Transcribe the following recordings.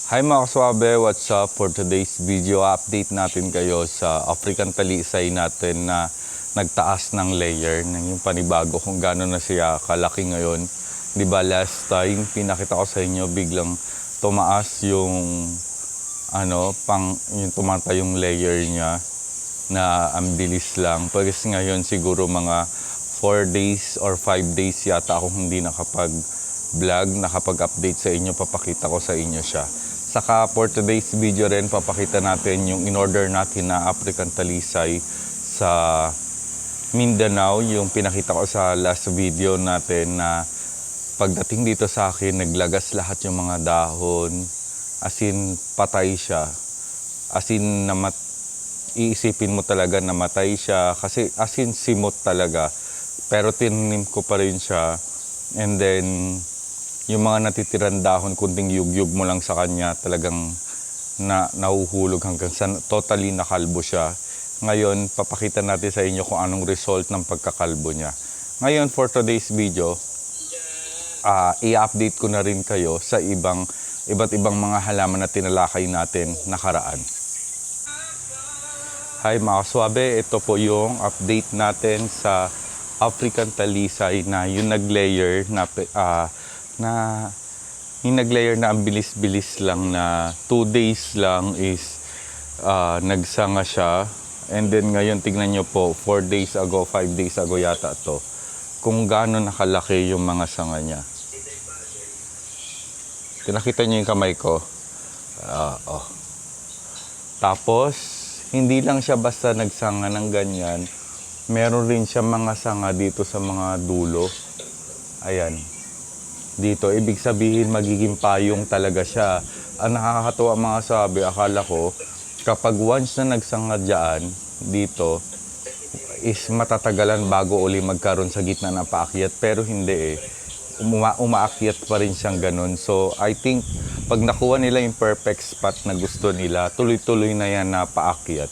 Hi mga kaswabe, what's up? For today's video, update natin kayo sa African talisay natin na nagtaas ng layer ng yung panibago kung gaano na siya kalaki ngayon. Di ba last time pinakita ko sa inyo biglang tumaas yung yung tumata yung layer niya na ang bilis lang. Pagkas ngayon siguro mga 4 days or 5 days yata akong hindi nakapag-vlog, nakapag-update sa inyo, papakita ko sa inyo siya. Saka for today's video rin, papakita natin yung in-order natin na African talisay sa Mindanao. Yung pinakita ko sa last video natin na pagdating dito sa akin, naglagas lahat yung mga dahon. As in, patay siya. As in, iisipin mo talaga na matay siya. Kasi as in, simot talaga. Pero tinanim ko pa rin siya. And then, yung mga natitiran dahon, kunting yugyug mo lang sa kanya, talagang nahuhulog hanggang sa totally nakalbo siya. Ngayon, papakita natin sa inyo kung anong result ng pagkakalbo niya. Ngayon, for today's video, i-update ko na rin kayo sa iba't ibang mga halaman na tinalakay natin nakaraan. Hi mga kaswabe, ito po yung update natin sa African talisay na yung nag-layer na ang bilis-bilis lang na 2 days lang is nagsanga siya. And then ngayon tignan nyo po, 4 days ago, 5 days ago yata to, kung gaano nakalaki yung mga sanga niya. Tinakita nyo yung kamay ko. Tapos hindi lang siya basta nagsanga ng ganyan, meron rin siya mga sanga dito sa mga dulo. Ayan. Dito, ibig sabihin magiging payong talaga siya. Ang nakakatuwa mga sabi, akala ko, kapag once na nagsanga dyan, dito, is matatagalan bago uli magkaroon sa gitna ng paakyat. Pero hindi eh. Umaakyat pa rin siyang ganun. So, I think, pag nakuha nila yung perfect spot na gusto nila, tuloy-tuloy na yan na paakyat.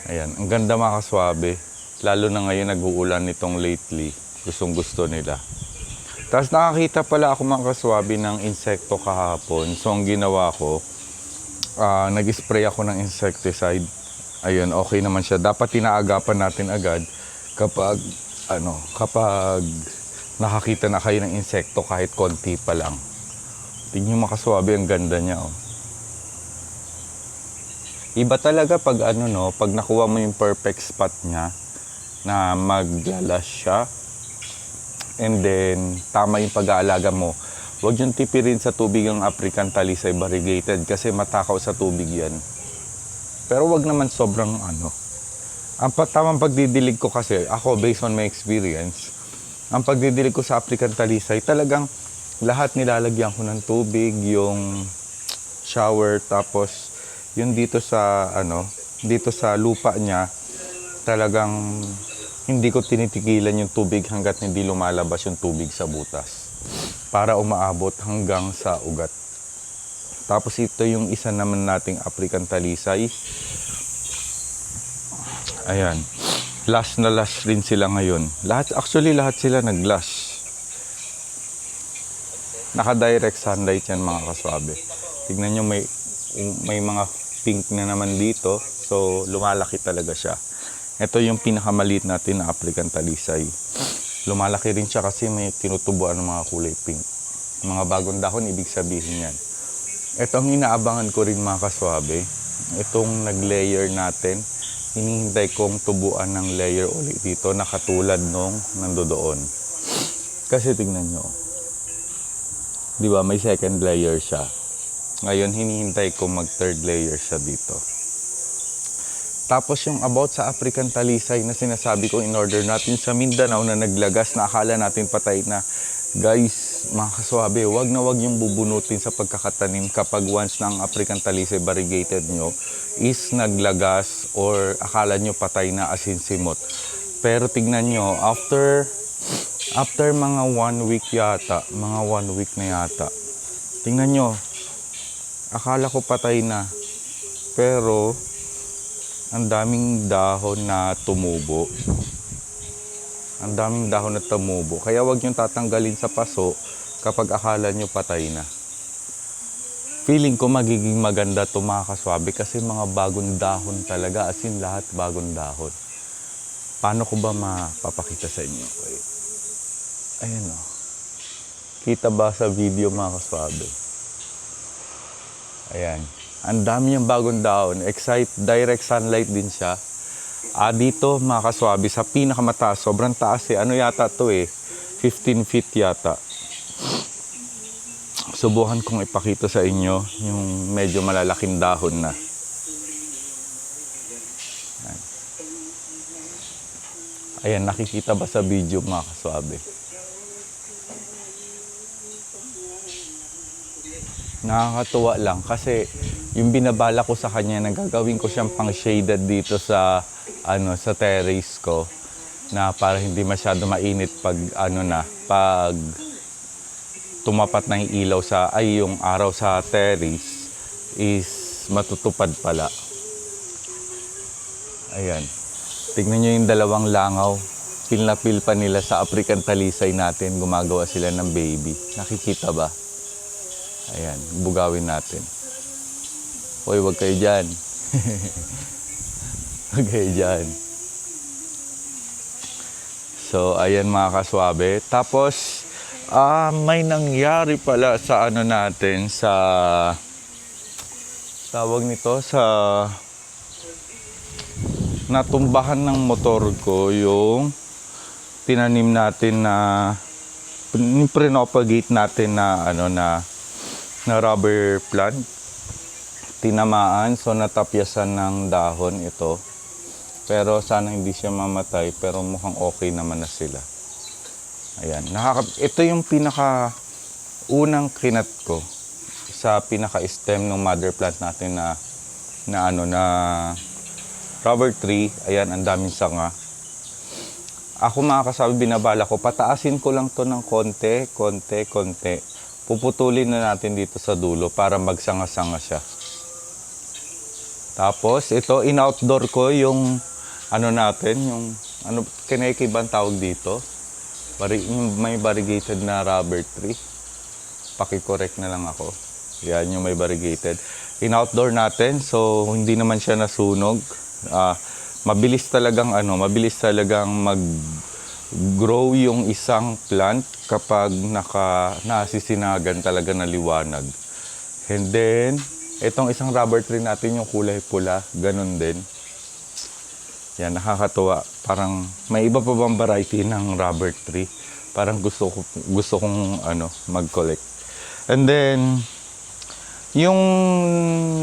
Ayan, ang ganda mga kaswabe. Lalo na ngayon nag-uulan nitong lately. Gustong-gusto nila. Tapos nakakita pala ako mga kaswabe ng insekto kahapon. So ang ginawa ko, nag-spray ako ng insecticide. Ayun, okay naman siya. Dapat tinaagapan natin agad kapag nakakita na kayo ng insekto kahit konti pa lang. Tingnan mo mga kaswabe, ang ganda niya. Oh. Iba talaga pag pag nakuha mo yung perfect spot niya na maglalas siya. And then, tama yung pag-aalaga mo. Huwag yung tipirin sa tubig ang African talisay variegated kasi matakaw sa tubig yan. Pero wag naman sobrang Ang tamang pagdidilig ko kasi, ako based on my experience, ang pagdidilig ko sa African talisay, talagang lahat nilalagyan ko ng tubig, yung shower, tapos yung dito sa lupa niya, talagang hindi ko tinitigilan yung tubig hanggat hindi lumalabas yung tubig sa butas para umaabot hanggang sa ugat. Tapos ito yung isa naman nating African talisay. Ayan. Last na last rin sila ngayon. Actually lahat sila nag-last. Naka-direct sunlight yan mga kaswabe. Tignan nyo, may mga pink na naman dito. So lumalaki talaga siya. Ito yung pinakamaliit natin na African talisay. Lumalaki rin siya kasi may tinutubuan ng mga kulay pink. Mga bagong dahon, ibig sabihin yan. Ito ang inaabangan ko rin mga kaswabe. Itong nag-layer natin, hinihintay kong tubuan ng layer ulit dito na katulad nung nandoon. Kasi tingnan nyo. Di ba, may second layer siya. Ngayon, hinihintay ko mag-third layer siya dito. Tapos yung about sa African talisay na sinasabi ko in-order natin sa Mindanao na naglagas na akala natin patay na. Guys, mga kaswabe, wag na wag yung bubunutin sa pagkakatanim kapag once na ang African talisay variegated nyo is naglagas or akala nyo patay na as in simot. Pero tignan nyo, after mga 1 week yata, mga 1 week na yata, tingnan nyo, akala ko patay na. Pero ang daming dahon na tumubo. Ang daming dahon na tumubo. Kaya wag nyo tatanggalin sa paso kapag akala nyo patay na. feeling ko magiging maganda to mga kaswabe kasi mga bagong dahon talaga, as in lahat bagong dahon. Paano ko ba mapapakita sa inyo? Ayan o. Kita ba sa video mga kaswabe? Ayan. Ang dami niyang bagong dahon. Direct sunlight din siya. Dito mga kaswabe, sa pinakamataas, sobrang taas eh. Ano yata to eh? 15 feet yata. Subukan kong ipakita sa inyo yung medyo malalaking dahon na. Ayan, nakikita ba sa video mga kaswabe? Nakakatuwa lang kasi yung binabala ko sa kanya, nagagawin ko siyang pang shaded dito sa sa terrace ko na para hindi masyado mainit pag pag tumapat ng ilaw yung araw sa terrace is matutupad pala. Ayan. Tignan nyo yung dalawang langaw. Pil na pil pa nila sa African talisay natin. Gumagawa sila ng baby. Nakikita ba? Ayan. Bugawin natin. Hoy, wag kayo dyan. Wag kayo dyan. So, ayan mga kaswabe. Tapos, may nangyari pala sa natin, sa tawag nito, sa natumbahan ng motor ko yung tinanim natin na pinopagate natin na na rubber plant. Tinamaan, so natapyasan ng dahon ito. Pero sana hindi siya mamatay, pero mukhang okay naman na sila. Ayan, ito yung pinaka unang kinat ko sa pinaka stem ng mother plant natin na rubber tree. Ayan, ang daming sanga. Ako mga kasabi, binabala ko, pataasin ko lang to ng konti. Puputulin na natin dito sa dulo para magsanga-sanga siya. Tapos, ito, in-outdoor ko yung natin, yung kinakibang tawag dito. May variegated na rubber tree. Paki-correct na lang ako. Yan yung may variegated. In-outdoor natin, so hindi naman siya nasunog. Mabilis talagang mag-grow yung isang plant kapag nasisinagan talaga na liwanag. And then, itong isang rubber tree natin yung kulay pula, ganun din. Yan, nakakatuwa. Parang may iba pa bang variety ng rubber tree. Parang gusto kong mag-collect. And then, yung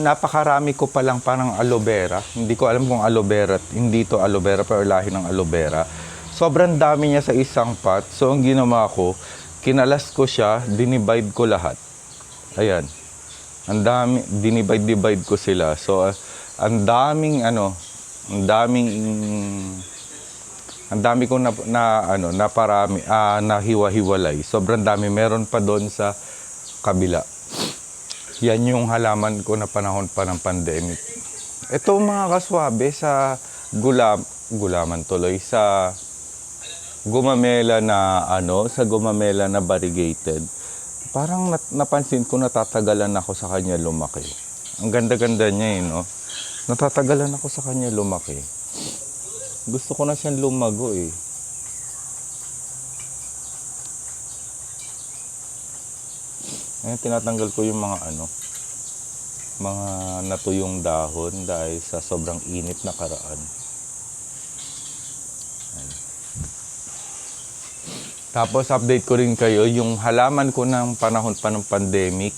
napakarami ko palang parang aloe vera. Hindi ko alam kung aloe vera. Hindi to aloe vera, pero lahi ng aloe vera. Sobrang dami niya sa isang pot. So, ang ginawa ko, kinalas ko siya, dinivide ko lahat. Ayan. Ang dami, dinivide ko sila. So, ang dami ko na hiwa-hiwalay. Sobrang dami. Meron pa doon sa kabila. Yan yung halaman ko na panahon pa ng pandemic. Ito mga kaswabe sa gulaman tuloy, sa gumamela na variegated. Parang napansin ko natatagalan ako sa kanya lumaki. Ang ganda-ganda niya no? Natatagalan ako sa kanya lumaki. Gusto ko na siyang lumago Ayan, tinatanggal ko yung mga mga natuyong dahon dahil sa sobrang init na karaan. Ayan. Tapos update ko rin kayo yung halaman ko ng panahon pa ng pandemic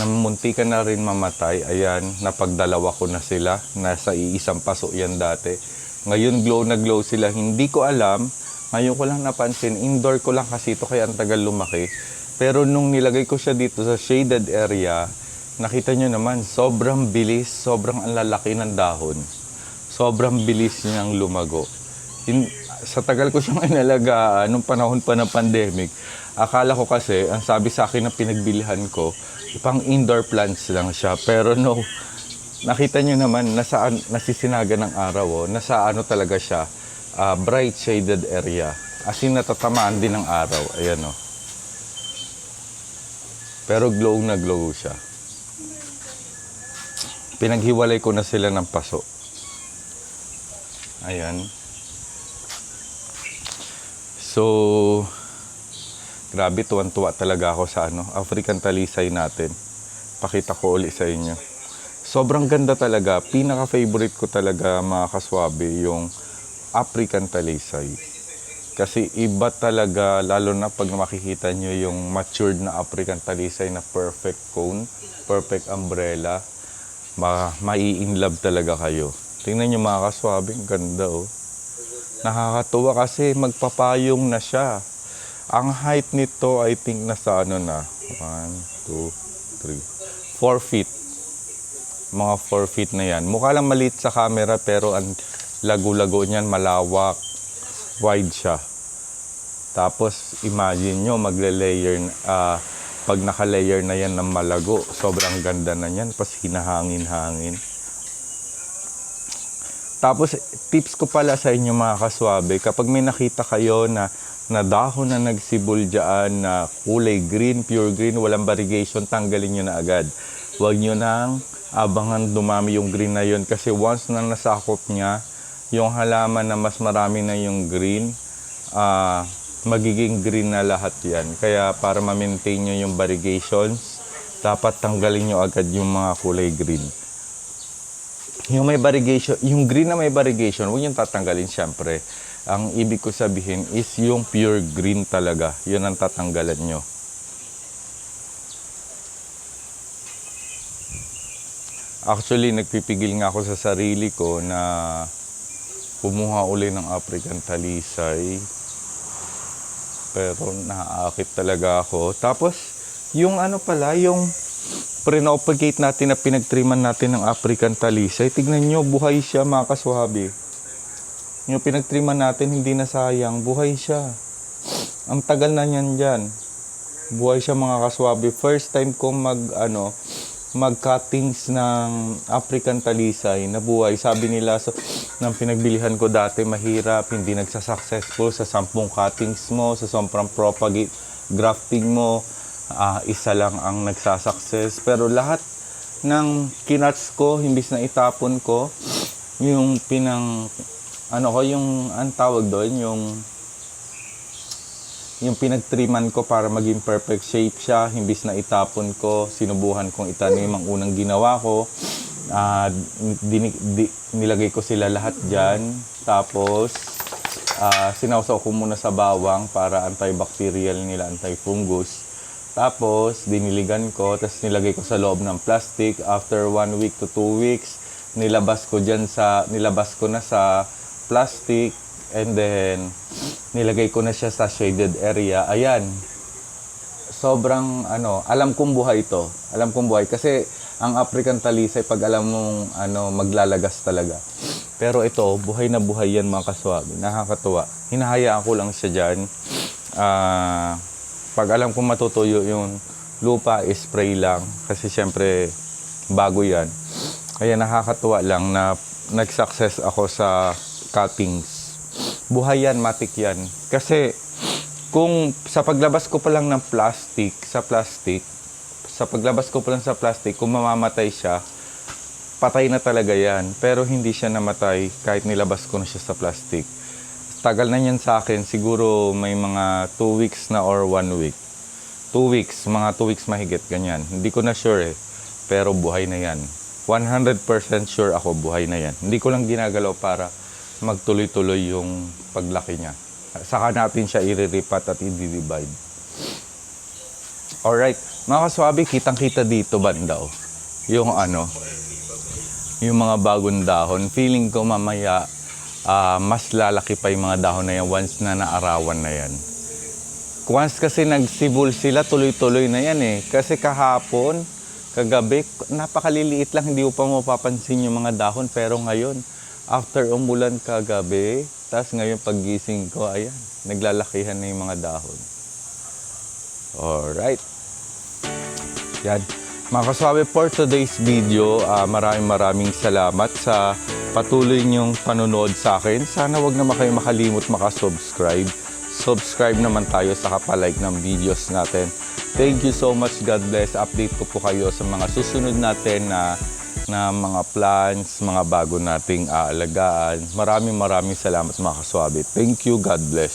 na muntikan na rin mamatay. Ayan, napagdalawa ko na sila. Nasa iisang paso yan dati. Ngayon glow na glow sila. Hindi ko alam. Ngayon ko lang napansin. Indoor ko lang kasi ito kaya ang tagal lumaki. Pero nung nilagay ko siya dito sa shaded area, nakita nyo naman, sobrang bilis, sobrang ang lalaki ng dahon. Sobrang bilis niyang lumago. Sa tagal ko siyang inalagaan, nung panahon pa ng pandemic, akala ko kasi, ang sabi sa akin ng pinagbilihan ko, pang indoor plants lang siya. Pero no, nakita nyo naman, nasisinaga ng araw. Nasa talaga siya, bright shaded area. As in, natatamaan din ng araw. Ayan Pero glow na glow siya. Pinaghiwalay ko na sila ng paso. Ayan. So, grabe, tuwan-tuwa talaga ako sa African talisay natin. Pakita ko ulit sa inyo. Sobrang ganda talaga. Pinaka-favorite ko talaga, mga kaswabe, yung African talisay. Kasi iba talaga, lalo na pag makikita nyo yung matured na African talisay na perfect cone, perfect umbrella, mai-inlove talaga kayo. Tingnan nyo, mga kaswabe, ang ganda oh. Nakakatuwa kasi magpapayong na siya. Ang height nito, I think nasa 1, 2, 3, 4 feet. Mga 4 feet na yan. Mukha lang maliit sa camera pero ang lago-lago niyan, malawak, wide siya. Tapos imagine nyo, magle-layer, pag naka-layer na yan ng malago, sobrang ganda na yan. Tapos hinahangin-hangin. Tapos tips ko pala sa inyo, mga kaswabe, kapag may nakita kayo na dahon na nagsibol dyan na kulay green, pure green, walang variegation, tanggalin nyo na agad. Huwag nyo nang abangan dumami yung green na yun kasi once na nasakop niya yung halaman na mas marami na yung green, magiging green na lahat yan. Kaya para ma-maintain nyo yung variegations, dapat tanggalin nyo agad yung mga kulay green. Yung may variegation, yung green na may variegation, huwag yung tatanggalin syempre. Ang ibig ko sabihin is yung pure green talaga. Yun ang tatanggalan nyo. Actually, nagpipigil nga ako sa sarili ko na kumuha uli ng African talisay. Pero naaakit talaga ako. Tapos, yung yung pre-propagate natin na pinagtriman natin ng African talisay, tignan nyo, buhay siya, mga kaswabe. Yung pinagtriman natin, hindi na sayang, buhay siya. Ang tagal na niyan dyan. Buhay siya, mga kaswabe. First time ko mag-cuttings ng African talisay na buhay. Sabi nila ng pinagbilihan ko dati, mahirap, hindi nagsasuccessful sa 10 cuttings mo, sa sobrang propagate grafting mo, isa lang ang nagsasuccess. Pero lahat ng kinats ko, imbis na itapon ko, yung ang tawag doon, yung pinagtriman ko para maging perfect shape siya, imbis na itapon ko, sinubuhan kong itanim. Ang unang ginawa ko, nilagay ko sila lahat dyan. Tapos, sinawsaw ko muna sa bawang para antibacterial nila, antifungus. Tapos, diniligan ko, tapos nilagay ko sa loob ng plastic. After 1 week to 2 weeks, nilabas ko na sa plastic, and then nilagay ko na siya sa shaded area. Ayan. Sobrang alam kong buhay ito. Alam kong buhay kasi ang African talisay, pag alam mong maglalagas talaga. Pero ito, buhay na buhay yan, mga kaswabe. Nakakatuwa. Hinahayaan ko lang siya dyan. Pag alam kong matutuyo yung lupa, spray lang. Kasi syempre, bago yan. Kaya nakakatuwa lang na nag-success ako sa cuttings. Buhay yan, matik yan. Kasi kung sa paglabas ko pa lang ng plastic, kung mamamatay siya, patay na talaga yan. Pero hindi siya namatay kahit nilabas ko na siya sa plastic. Tagal na yan sa akin, siguro may mga 2 weeks na or 1 week. 2 weeks, mga 2 weeks mahigit, ganyan. Hindi ko na sure pero buhay na yan. 100% sure ako buhay na yan. Hindi ko lang ginagalaw para magtuloy-tuloy yung paglaki niya. Saka natin siya i-ripat at i-divide. Alright, mga kaswabe, kitang-kita dito banda yung yung mga bagong dahon. Feeling ko mamaya mas lalaki pa yung mga dahon na yan once na naarawan na yan. Once kasi nagsibol sila, tuloy-tuloy na yan eh. Kasi kahapon, kagabi, napakaliliit lang, hindi ko pa mapapansin yung mga dahon. Pero ngayon, after umulan kagabi, tas ngayon paggising ko, ayan, naglalakihan na yung mga dahon. Alright. Yan. Mga kaswabe, for today's video, maraming salamat sa patuloy niyong panonood sa akin. Sana wag naman kayo makalimot makasubscribe. Subscribe naman tayo sa kapalike ng videos natin. Thank you so much. God bless. Update ko po kayo sa mga susunod natin na na mga plants, mga bago nating aalagaan. Maraming salamat mga kaswabe. Thank you. God bless.